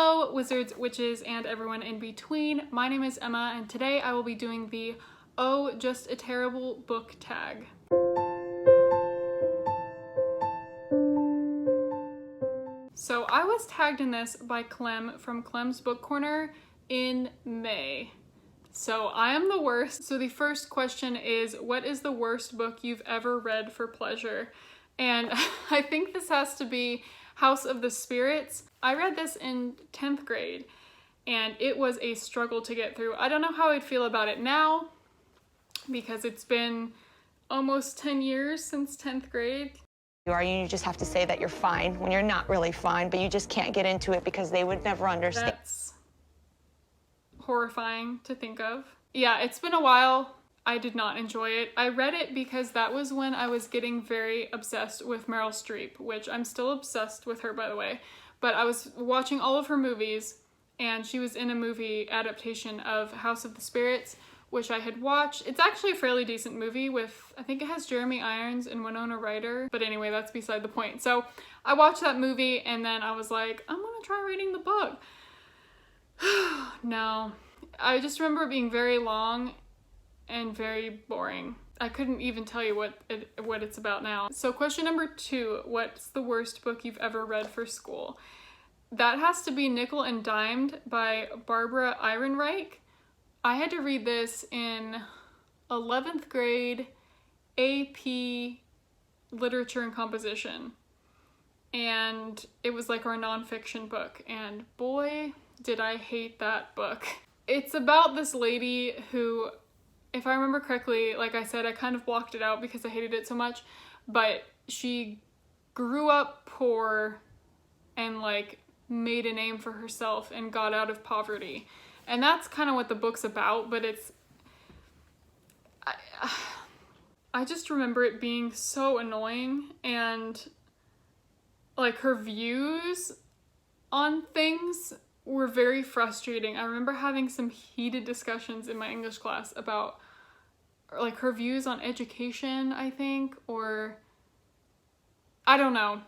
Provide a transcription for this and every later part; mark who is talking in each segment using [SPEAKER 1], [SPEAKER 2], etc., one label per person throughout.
[SPEAKER 1] Hello, wizards, witches, and everyone in between. My name is Emma, and today I will be doing the Oh, Just a Terrible book tag. So I was tagged in this by Clem from Clem's Book Corner in May. So I am the worst. So the first question is, what is the worst book you've ever read for pleasure? And I think this has to be House of the Spirits. I read this in 10th grade and it was a struggle to get through. I don't know how I'd feel about it now because it's been almost 10 years since 10th grade.
[SPEAKER 2] You just have to say that you're fine when you're not really fine, but you just can't get into it because they would never understand.
[SPEAKER 1] That's horrifying to think of. Yeah, it's been a while. I did not enjoy it. I read it because that was when I was getting very obsessed with Meryl Streep, which I'm still obsessed with her, by the way. But I was watching all of her movies, and she was in a movie adaptation of House of the Spirits, which I had watched. It's actually a fairly decent movie with, I think it has Jeremy Irons and Winona Ryder. But anyway, that's beside the point. So I watched that movie, and then I was like, I'm gonna try reading the book. No. I just remember it being very long and very boring. I couldn't even tell you what it's about now. So question number 2, what's the worst book you've ever read for school? That has to be Nickel and Dimed by Barbara Ehrenreich. I had to read this in 11th grade AP Literature and Composition. And it was like our nonfiction book. And boy, did I hate that book. It's about this lady who, if I remember correctly, like I said, I kind of blocked it out because I hated it so much, but she grew up poor and like made a name for herself and got out of poverty. And that's kind of what the book's about, but I just remember it being so annoying, and like her views on things were very frustrating. I remember having some heated discussions in my English class about like her views on education, I think, or I don't know.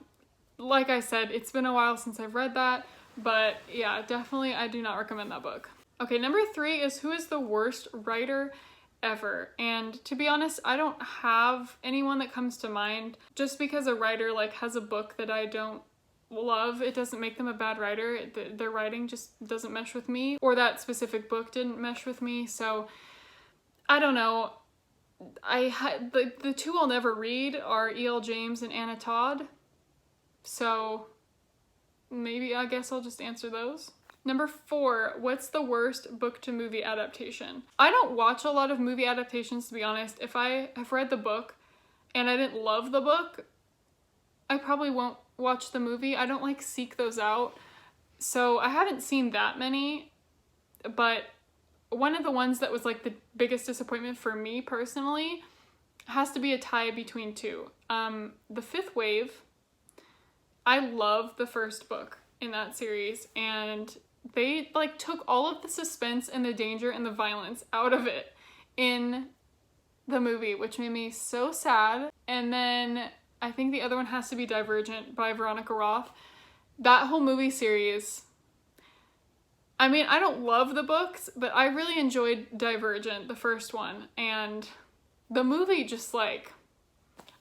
[SPEAKER 1] Like I said, it's been a while since I've read that, but yeah, definitely I do not recommend that book. Okay, number 3 is who is the worst writer ever? And to be honest, I don't have anyone that comes to mind. Just because a writer like has a book that I don't love, it doesn't make them a bad writer. Their writing just doesn't mesh with me, or that specific book didn't mesh with me. So I don't know. The two I'll never read are E.L. James and Anna Todd. So maybe I guess I'll just answer those. Number 4, what's the worst book to movie adaptation? I don't watch a lot of movie adaptations, to be honest. If I have read the book and I didn't love the book, I probably won't watch the movie. I don't like seek those out. So I haven't seen that many, but one of the ones that was like the biggest disappointment for me personally has to be a tie between 2. The Fifth Wave. I love the first book in that series, and they like took all of the suspense and the danger and the violence out of it in the movie, which made me so sad. And then I think the other one has to be Divergent by Veronica Roth. That whole movie series, I mean, I don't love the books, but I really enjoyed Divergent, the first one. And the movie just like,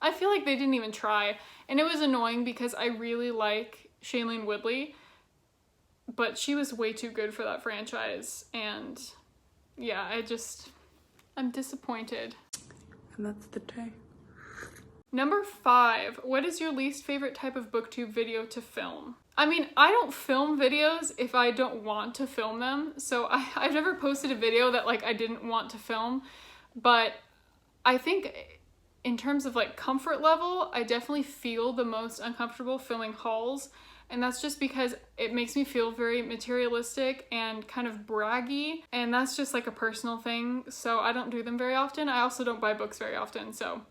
[SPEAKER 1] I feel like they didn't even try. And it was annoying because I really like Shailene Woodley, but she was way too good for that franchise. And yeah, I'm disappointed.
[SPEAKER 3] And that's the day.
[SPEAKER 1] Number 5, what is your least favorite type of booktube video to film? I mean, I don't film videos if I don't want to film them. So I've never posted a video that like I didn't want to film, but I think in terms of like comfort level, I definitely feel the most uncomfortable filming hauls. And that's just because it makes me feel very materialistic and kind of braggy. And that's just like a personal thing. So I don't do them very often. I also don't buy books very often. So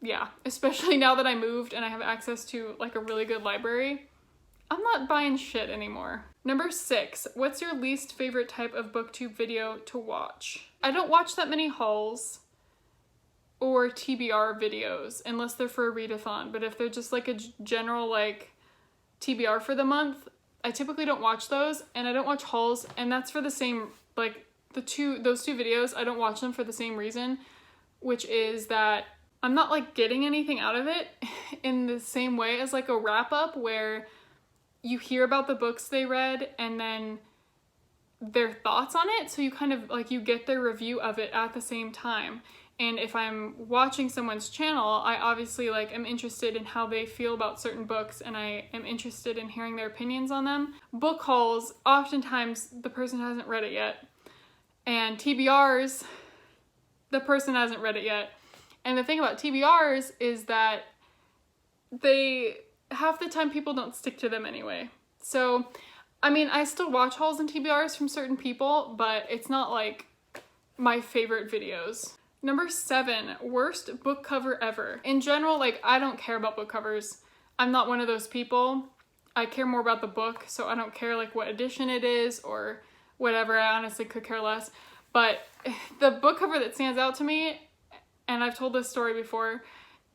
[SPEAKER 1] yeah, especially now that I moved and I have access to like a really good library, I'm not buying shit anymore. Number 6, what's your least favorite type of booktube video to watch? I don't watch that many hauls or TBR videos unless they're for a readathon, but if they're just like a general like TBR for the month, I typically don't watch those, and I don't watch hauls, and that's for the same, like, those two videos, I don't watch them for the same reason, which is that I'm not, like, getting anything out of it in the same way as, like, a wrap-up where you hear about the books they read and then their thoughts on it, so you kind of, like, you get their review of it at the same time. And if I'm watching someone's channel, I obviously, like, am interested in how they feel about certain books, and I am interested in hearing their opinions on them. Book hauls, oftentimes the person hasn't read it yet. And TBRs, the person hasn't read it yet. And the thing about TBRs is that half the time people don't stick to them anyway. So, I mean, I still watch hauls and TBRs from certain people, but it's not, like, my favorite videos. Number 7, worst book cover ever. In general, like, I don't care about book covers. I'm not one of those people. I care more about the book, so I don't care, like, what edition it is or whatever. I honestly could care less. But the book cover that stands out to me, and I've told this story before,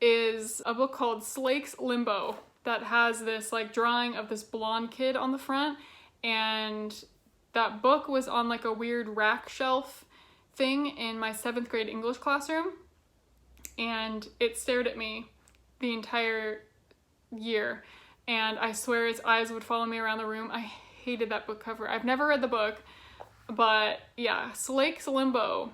[SPEAKER 1] is a book called Slake's Limbo that has this, like, drawing of this blonde kid on the front, and that book was on, like, a weird rack shelf thing in my 7th grade English classroom, and it stared at me the entire year, and I swear its eyes would follow me around the room. I hated that book cover. I've never read the book, but yeah, Slake's Limbo.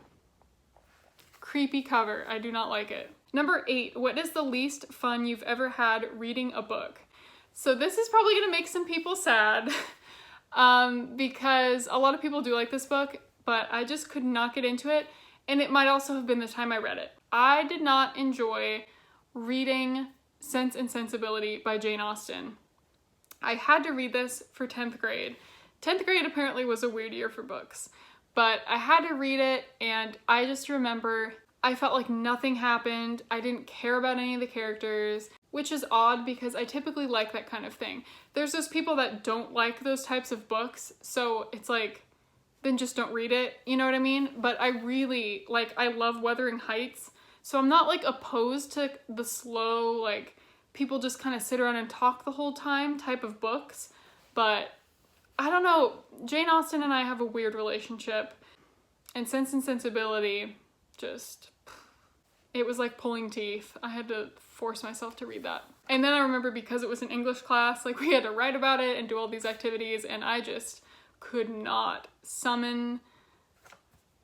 [SPEAKER 1] Creepy cover. I do not like it. Number 8, what is the least fun you've ever had reading a book? So this is probably gonna make some people sad because a lot of people do like this book, but I just could not get into it, and it might also have been the time I read it. I did not enjoy reading Sense and Sensibility by Jane Austen. I had to read this for 10th grade. 10th grade apparently was a weird year for books, but I had to read it, and I just remember I felt like nothing happened. I didn't care about any of the characters, which is odd because I typically like that kind of thing. There's those people that don't like those types of books, so it's like, then just don't read it, you know what I mean? But I really, like, I love Wuthering Heights, so I'm not, like, opposed to the slow, like, people just kind of sit around and talk the whole time type of books, but I don't know, Jane Austen and I have a weird relationship, and Sense and Sensibility, just, it was like pulling teeth. I had to force myself to read that. And then I remember because it was an English class, like, we had to write about it and do all these activities, and I just could not summon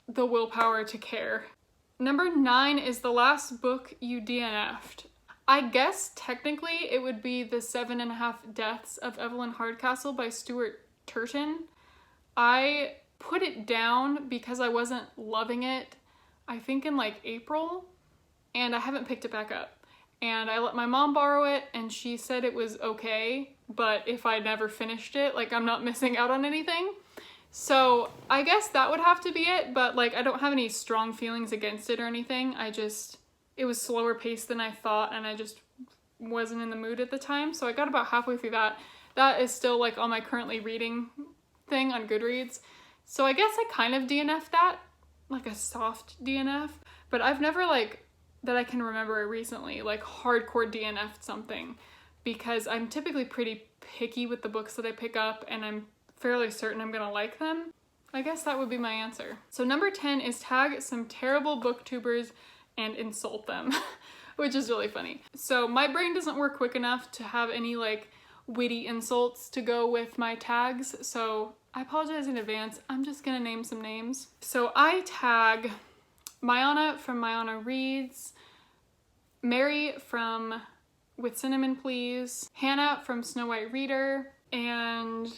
[SPEAKER 1] the willpower to care. Number 9 is the last book you DNF'd. I guess technically it would be The 7.5 Deaths of Evelyn Hardcastle by Stuart Turton. I put it down because I wasn't loving it, I think in, like, April, and I haven't picked it back up. And I let my mom borrow it, and she said it was okay, but if I never finished it, like, I'm not missing out on anything. So I guess that would have to be it, but, like, I don't have any strong feelings against it or anything. It was slower paced than I thought, and I just wasn't in the mood at the time, so I got about halfway through that. That is still, like, on my currently reading thing on Goodreads. So I guess I kind of DNF'd that, like a soft DNF, but I've never, like, that I can remember recently, like, hardcore DNF'd something, because I'm typically pretty picky with the books that I pick up, and I'm fairly certain I'm gonna like them. I guess that would be my answer. So number 10 is tag some terrible booktubers and insult them, which is really funny. So my brain doesn't work quick enough to have any, like, witty insults to go with my tags, so I apologize in advance. I'm just gonna name some names. So I tag myonna from myonna Reads, Mary from With Cinnamon Please, Hannah from Snow White Reader, and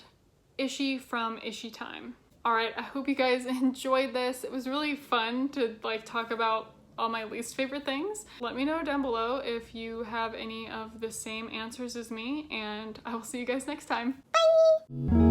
[SPEAKER 1] Ishi from Ishi Time. Alright, I hope you guys enjoyed this. It was really fun to, like, talk about all my least favorite things. Let me know down below if you have any of the same answers as me, and I will see you guys next time. Bye!